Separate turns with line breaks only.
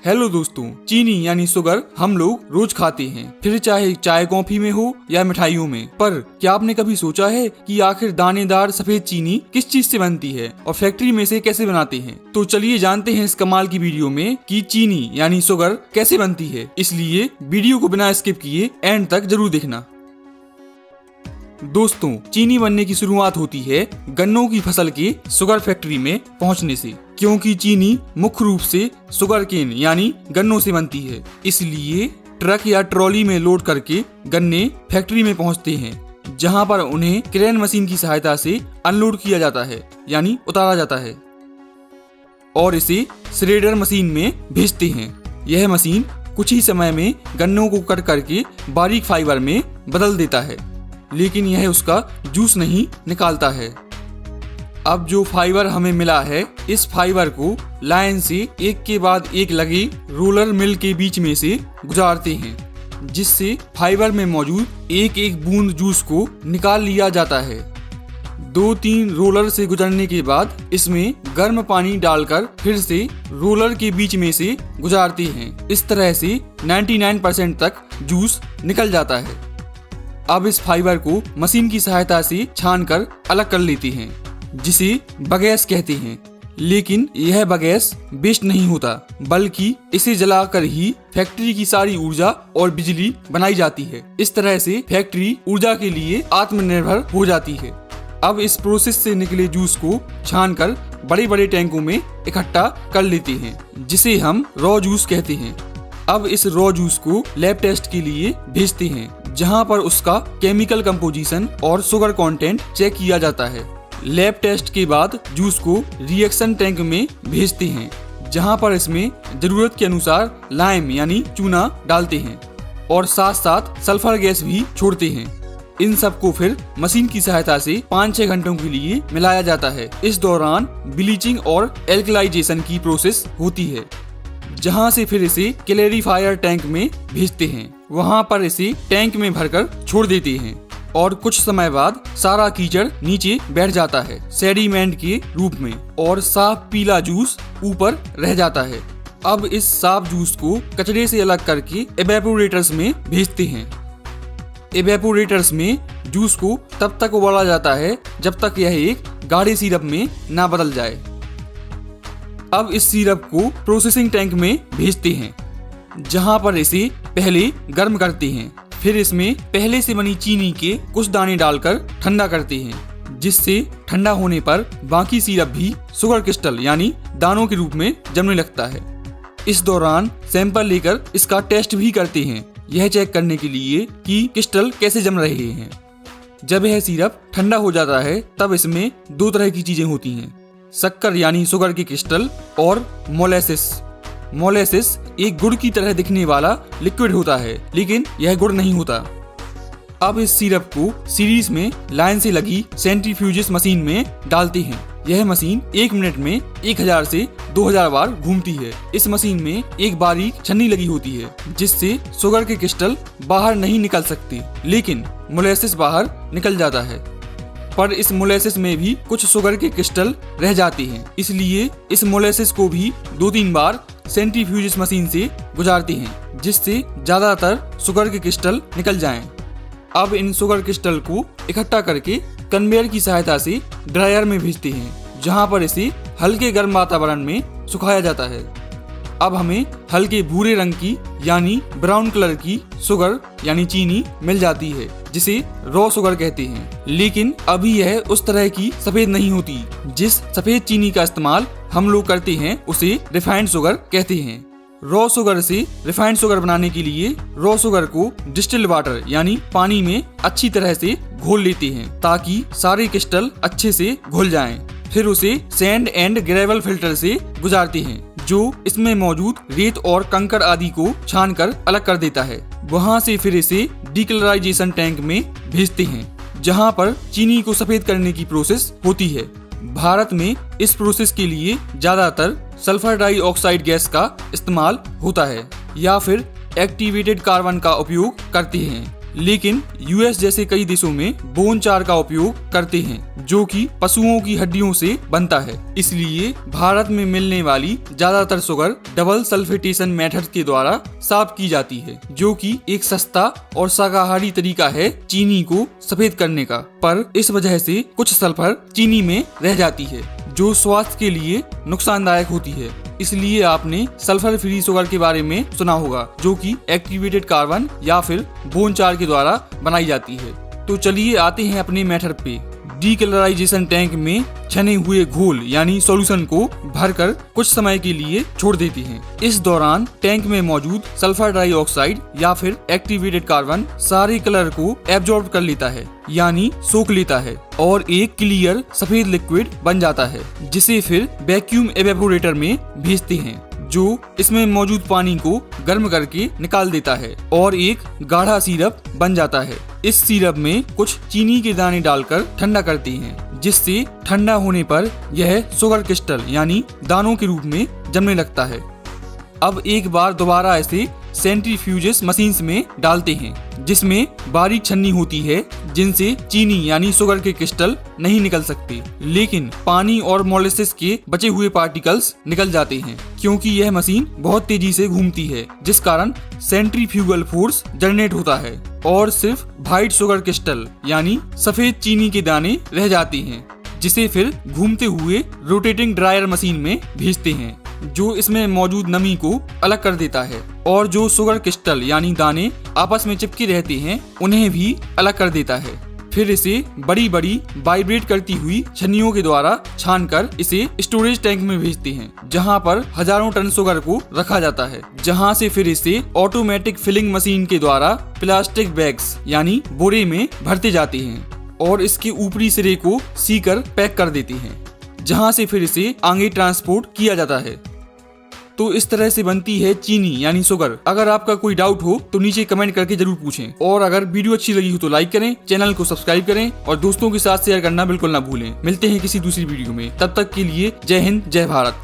Hello दोस्तों, चीनी यानी शुगर हम लोग रोज खाते हैं, फिर चाहे चाय कॉफी में हो या मिठाइयों में। पर क्या आपने कभी सोचा है कि आखिर दानेदार सफेद चीनी किस चीज से बनती है और फैक्ट्री में से कैसे बनाते हैं? तो चलिए जानते हैं इस कमाल की वीडियो में कि चीनी यानी शुगर कैसे बनती है। इसलिए वीडियो को बिना स्किप किए एंड तक जरूर देखना। दोस्तों, चीनी बनने की शुरुआत होती है गन्नों की फसल के शुगर फैक्ट्री में पहुंचने से, क्योंकि चीनी मुख्य रूप से शुगर केन यानी गन्नों से बनती है। इसलिए ट्रक या ट्रॉली में लोड करके गन्ने फैक्ट्री में पहुंचते हैं, जहां पर उन्हें क्रेन मशीन की सहायता से अनलोड किया जाता है यानी उतारा जाता है और इसे श्रेडर मशीन में भेजते हैं। यह मशीन कुछ ही समय में गन्नों को कट करके बारीक फाइबर में बदल देता है, लेकिन यह उसका जूस नहीं निकालता है। अब जो फाइबर हमें मिला है, इस फाइबर को लाइन से एक के बाद एक लगे रोलर मिल के बीच में से गुजारते हैं, जिससे फाइबर में मौजूद एक एक बूंद जूस को निकाल लिया जाता है। 2-3 रोलर से गुजरने के बाद इसमें गर्म पानी डालकर फिर से रोलर के बीच में से गुजारते हैं। इस तरह से 99% तक जूस निकल जाता है। अब इस फाइबर को मशीन की सहायता से छानकर अलग कर लेते हैं, जिसे बगैस कहते हैं। लेकिन यह बगैस वेस्ट नहीं होता, बल्कि इसे जलाकर ही फैक्ट्री की सारी ऊर्जा और बिजली बनाई जाती है। इस तरह से फैक्ट्री ऊर्जा के लिए आत्मनिर्भर हो जाती है। अब इस प्रोसेस से निकले जूस को छानकर बड़े बड़े टैंकों में इकट्ठा कर लेते हैं, जिसे हम रॉ जूस कहते हैं। अब इस रॉ जूस को लैब टेस्ट के लिए भेजते हैं, जहां पर उसका केमिकल कंपोजिशन और शुगर कंटेंट चेक किया जाता है। लैब टेस्ट के बाद जूस को रिएक्शन टैंक में भेजते हैं, जहां पर इसमें जरूरत के अनुसार लाइम यानी चूना डालते हैं और साथ साथ सल्फर गैस भी छोड़ते हैं। इन सब को फिर मशीन की सहायता से 5-6 घंटों के लिए मिलाया जाता है। इस दौरान ब्लीचिंग और एल्कलाइजेशन की प्रोसेस होती है, जहां से फिर इसे क्लेरिफायर टैंक में भेजते हैं। वहां पर इसे टैंक में भरकर छोड़ देते हैं और कुछ समय बाद सारा कीचड़ नीचे बैठ जाता है सेडिमेंट के रूप में और साफ पीला जूस ऊपर रह जाता है। अब इस साफ जूस को कचरे से अलग करके एवेपोरेटर्स में भेजते हैं। एवेपोरेटर्स में जूस को तब तक उबाला जाता है जब तक यह एक गाढ़े सिरप में ना बदल जाए। अब इस सिरप को प्रोसेसिंग टैंक में भेजते हैं, जहां पर इसे पहले गर्म करते हैं। फिर इसमें पहले से बनी चीनी के कुछ दाने डालकर ठंडा करते हैं, जिससे ठंडा होने पर बाकी सिरप भी शुगर क्रिस्टल यानी दानों के रूप में जमने लगता है। इस दौरान सैंपल लेकर इसका टेस्ट भी करते हैं, यह चेक करने के लिए कि क्रिस्टल कैसे जम रहे हैं। जब यह सिरप ठंडा हो जाता है, तब इसमें 2 तरह की चीजें होती हैं, शक्कर यानी शुगर के क्रिस्टल और मोलेसिस। मोलेसिस एक गुड़ की तरह दिखने वाला लिक्विड होता है, लेकिन यह गुड़ नहीं होता। अब इस सिरप को सीरीज में लाइन से लगी सेंट्रीफ्यूजिस मशीन में डालते हैं। यह मशीन 1 मिनट में 1000 से 2000 बार घूमती है। इस मशीन में एक बारीक छन्नी लगी होती है, जिससे शुगर के क्रिस्टल बाहर नहीं निकल सकते, लेकिन मोलेसिस बाहर निकल जाता है। पर इस मोलेसिस में भी कुछ शुगर के क्रिस्टल रह जाते हैं, इसलिए इस मोलेसिस को भी 2-3 बार सेंट्रीफ्यूजिस मशीन से गुजारते हैं, जिससे ज्यादातर शुगर के क्रिस्टल निकल जाएं। अब इन शुगर क्रिस्टल को इकट्ठा करके कन्वेयर की सहायता से ड्रायर में भेजते हैं, जहां पर इसे हल्के गर्म वातावरण में सुखाया जाता है। अब हमें हल्के भूरे रंग की यानी ब्राउन कलर की शुगर यानी चीनी मिल जाती है, जिसे रॉ शुगर कहते हैं। लेकिन अभी यह उस तरह की सफेद नहीं होती। जिस सफेद चीनी का इस्तेमाल हम लोग करते हैं उसे रिफाइंड शुगर कहते हैं। रॉ शुगर से रिफाइंड शुगर बनाने के लिए रॉ शुगर को डिस्टिल्ड वाटर यानी पानी में अच्छी तरह से घोल लेते हैं, ताकि सारे क्रिस्टल अच्छे से घुल जाएं। फिर उसे सैंड एंड ग्रेवल फिल्टर से गुजारते हैं, जो इसमें मौजूद रेत और कंकड़ आदि को छानकर अलग कर देता है। वहां से फिर इसे डीकलराइजेशन टैंक में भेजते हैं, जहां पर चीनी को सफेद करने की प्रोसेस होती है। भारत में इस प्रोसेस के लिए ज्यादातर सल्फर डाइऑक्साइड गैस का इस्तेमाल होता है या फिर एक्टिवेटेड कार्बन का उपयोग करते हैं। लेकिन यूएस जैसे कई देशों में बोन चार का उपयोग करते हैं, जो कि पशुओं की हड्डियों से बनता है। इसलिए भारत में मिलने वाली ज्यादातर शुगर डबल सल्फेटेशन मेथड के द्वारा साफ की जाती है, जो कि एक सस्ता और शाकाहारी तरीका है चीनी को सफेद करने का। पर इस वजह से कुछ सल्फर चीनी में रह जाती है, जो स्वास्थ्य के लिए नुकसानदायक होती है। इसलिए आपने सल्फर फ्री शुगर के बारे में सुना होगा, जो कि एक्टिवेटेड कार्बन या फिर बोन चार के द्वारा बनाई जाती है। तो चलिए आते हैं अपने मेथड पे। डीकलराइजेशन टैंक में छने हुए घोल यानी सॉल्यूशन को भरकर कुछ समय के लिए छोड़ देते हैं। इस दौरान टैंक में मौजूद सल्फर डाइऑक्साइड या फिर एक्टिवेटेड कार्बन सारे कलर को एब्जॉर्ब कर लेता है, यानी सोख लेता है और एक क्लियर सफेद लिक्विड बन जाता है, जिसे फिर वैक्यूम एवेपोरेटर में भेजते हैं, जो इसमें मौजूद पानी को गर्म करके निकाल देता है और एक गाढ़ा सिरप बन जाता है। इस सिरप में कुछ चीनी के दाने डालकर ठंडा करते हैं, जिससे ठंडा होने पर यह शुगर क्रिस्टल यानी दानों के रूप में जमने लगता है। अब एक बार दोबारा इसे सेंट्रीफ्यूजेस मशीन्स में डालते हैं, जिसमें बारीक छन्नी होती है, जिनसे चीनी यानी शुगर के क्रिस्टल नहीं निकल सकते, लेकिन पानी और मोलेसिस के बचे हुए पार्टिकल्स निकल जाते हैं, क्योंकि यह मशीन बहुत तेजी से घूमती है, जिस कारण सेंट्रीफ्यूगल फोर्स जनरेट होता है और सिर्फ व्हाइट शुगर क्रिस्टल यानी सफेद चीनी के दाने रह जाते हैं, जिसे फिर घूमते हुए रोटेटिंग ड्रायर मशीन में भेजते हैं, जो इसमें मौजूद नमी को अलग कर देता है और जो शुगर क्रिस्टल यानी दाने आपस में चिपके रहते हैं उन्हें भी अलग कर देता है। फिर इसे बड़ी बड़ी वाइब्रेट करती हुई छन्नियों के द्वारा छानकर इसे स्टोरेज टैंक में भेजते हैं, जहां पर हजारों टन शुगर को रखा जाता है, जहां से फिर इसे ऑटोमेटिक फिलिंग मशीन के द्वारा प्लास्टिक बैग्स यानी बोरे में भरते जाते हैं और इसके ऊपरी सिरे को सीकर पैक कर देते हैं, जहां से फिर इसे आगे ट्रांसपोर्ट किया जाता है। तो इस तरह से बनती है चीनी यानी शुगर। अगर आपका कोई डाउट हो तो नीचे कमेंट करके जरूर पूछें, और अगर वीडियो अच्छी लगी हो तो लाइक करें, चैनल को सब्सक्राइब करें और दोस्तों के साथ शेयर करना बिल्कुल ना भूलें। मिलते हैं किसी दूसरी वीडियो में, तब तक के लिए जय हिंद, जय भारत।